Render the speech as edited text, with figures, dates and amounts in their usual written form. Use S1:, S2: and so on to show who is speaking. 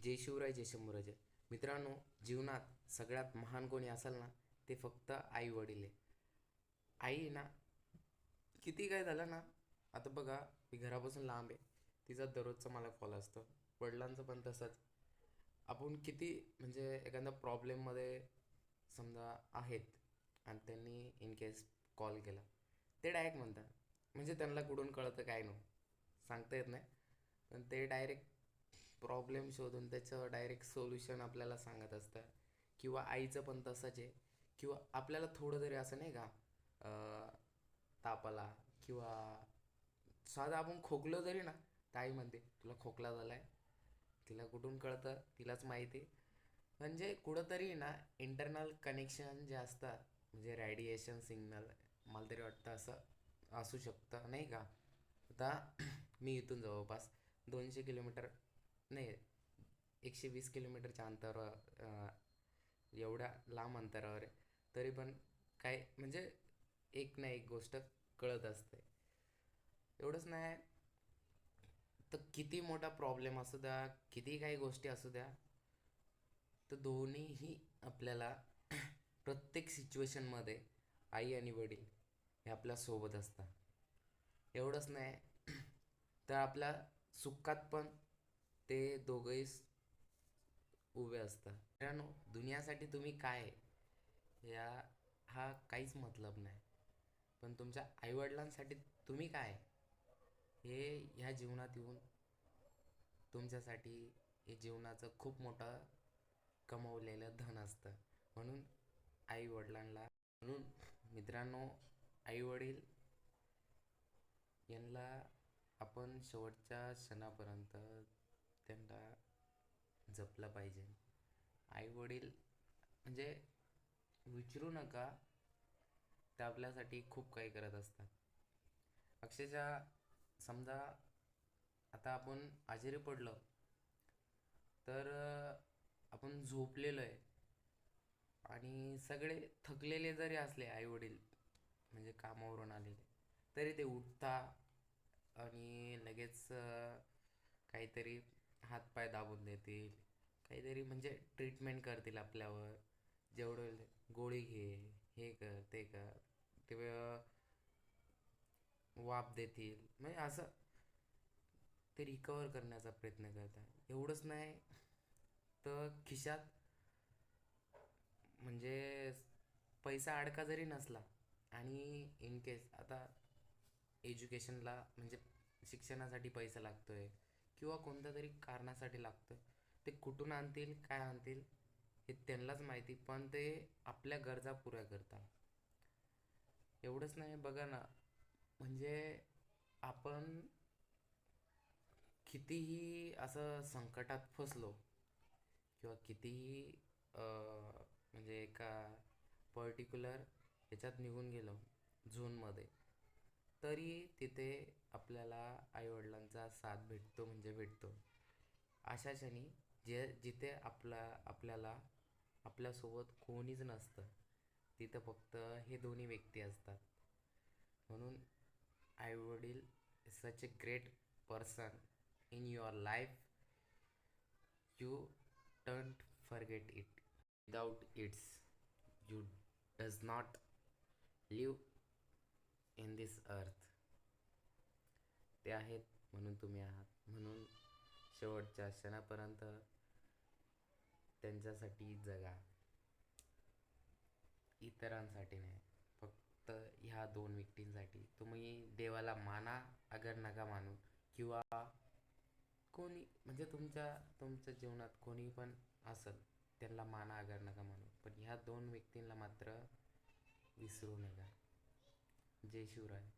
S1: जय शिवराय जय शंभूराजे. मित्रांनो, जीवनात सगळ्यात महान कोणी असेल ना, ते फक्त आई वडील आहे. आई ना, किती काय झालं ना, आता बघा, मी घरापासून लांब आहे. तिचा दररोजचा मला कॉल असतो. वडिलांचं पण तसंच. आपण किती म्हणजे एखाद्या प्रॉब्लेममध्ये समजा आहेत आणि त्यांनी इन केस कॉल केला, ते डायरेक्ट म्हणतात, म्हणजे त्यांना कुठून कळतं काय नो सांगता येत नाही, पण ते डायरेक्ट प्रॉब्लेम शोधून त्याचं डायरेक्ट सोल्युशन आपल्याला सांगत असतं. किंवा आईचं पण तसंच आहे. किंवा आपल्याला थोडं तरी असं नाही का, ताप आला किंवा साधं आपण खोकलो तरी ना, तर आई म्हणते तुला खोकला झालाय. तिला कुठून कळतं तिलाच माहिती. म्हणजे कुठंतरी ना, इंटरनल कनेक्शन जे असतात, म्हणजे रॅडिएशन सिग्नल, मला तरी वाटतं असं असू शकतं नाही का. आता मी इथून जवळपास 200 किलोमीटर, नाही, 120 किलोमीटरच्या अंतरावर, एवढ्या लांब अंतरावर आहे. तरी पण काय म्हणजे एक ना एक गोष्ट कळत असते. एवढंच नाही, तर किती मोठा प्रॉब्लेम असू द्या, किती काही गोष्टी असू द्या, तर दोन्हीही आपल्याला प्रत्येक सिच्युएशनमध्ये आई आणि वडील हे आपल्या सोबत असतात. एवढंच नाही, तर आपल्या सुखात पण ते दोघंही उभे असतात. मित्रांनो, दुनियासाठी तुम्ही काय आहे, या हा काहीच मतलब नाही. पण तुमच्या आईवडिलांसाठी तुम्ही काय आहे, हे ह्या जीवनात येऊन तुमच्यासाठी हे जीवनाचं खूप मोठं कमवलेलं धन असतं. म्हणून आईवडिलांना, म्हणून मित्रांनो, आईवडील यांना आपण शेवटच्या क्षणापर्यंत त्यांना जपलं पाहिजे. आईवडील म्हणजे विचारू नका, ते आपल्यासाठी खूप काही करत असतात. अक्षरशः समजा आता आपण आजारी पडलो, तर आपण झोपलेलो आहे आणि सगळे थकलेले जरी असले आईवडील, म्हणजे कामावरून आलेले, तरी ते उठता आणि लगेच काहीतरी हातपाय दाबून देतील, काहीतरी म्हणजे ट्रीटमेंट करतील आपल्यावर. जेवढं होईल गोळी घे, हे कर ते कर, ते वाफ देतील, म्हणजे असं ते रिकवर करण्याचा प्रयत्न करतात. एवढंच नाही, तर खिशात म्हणजे पैसा अडका जरी नसला, आणि इन केस आता एज्युकेशनला म्हणजे शिक्षणासाठी पैसा लागतोय किंवा कोणत्या तरी कारणासाठी लागतोय, ते कुठून आणतील काय आणतील हे त्यांनाच माहिती, पण ते आपल्या गरजा पुऱ्या करतात. एवढंच नाही, बघा ना, म्हणजे आपण कितीही असं संकटात फसलो किंवा कितीही म्हणजे एका पर्टिक्युलर ह्याच्यात निघून गेलो झोनमध्ये, तरी तिथे आपल्याला आईवडिलांचा साथ भेटतो म्हणजे भेटतो. अशा क्षणी जिथे आपल्याला आपल्यासोबत कोणीच नसतं, तिथं फक्त हे दोन्ही व्यक्ती असतात. म्हणून आईवडील such a great person in your life. You don't forget it. Without its you does not live in this earth. ते आहेत म्हणून तुम्ही आहात. म्हणून शेवटच्या क्षणापर्यंत त्यांच्यासाठी जगा, इतरांसाठी नाही. फक्त ह्या दोन व्यक्तींसाठी. तुम्ही देवाला माना अगर नका मानू, किंवा कोणी म्हणजे तुमच्या जीवनात कोणी पण असेल, त्यांना माना अगर नका मानू, पण ह्या दोन व्यक्तींना मात्र विसरू नका. जय शिवराय.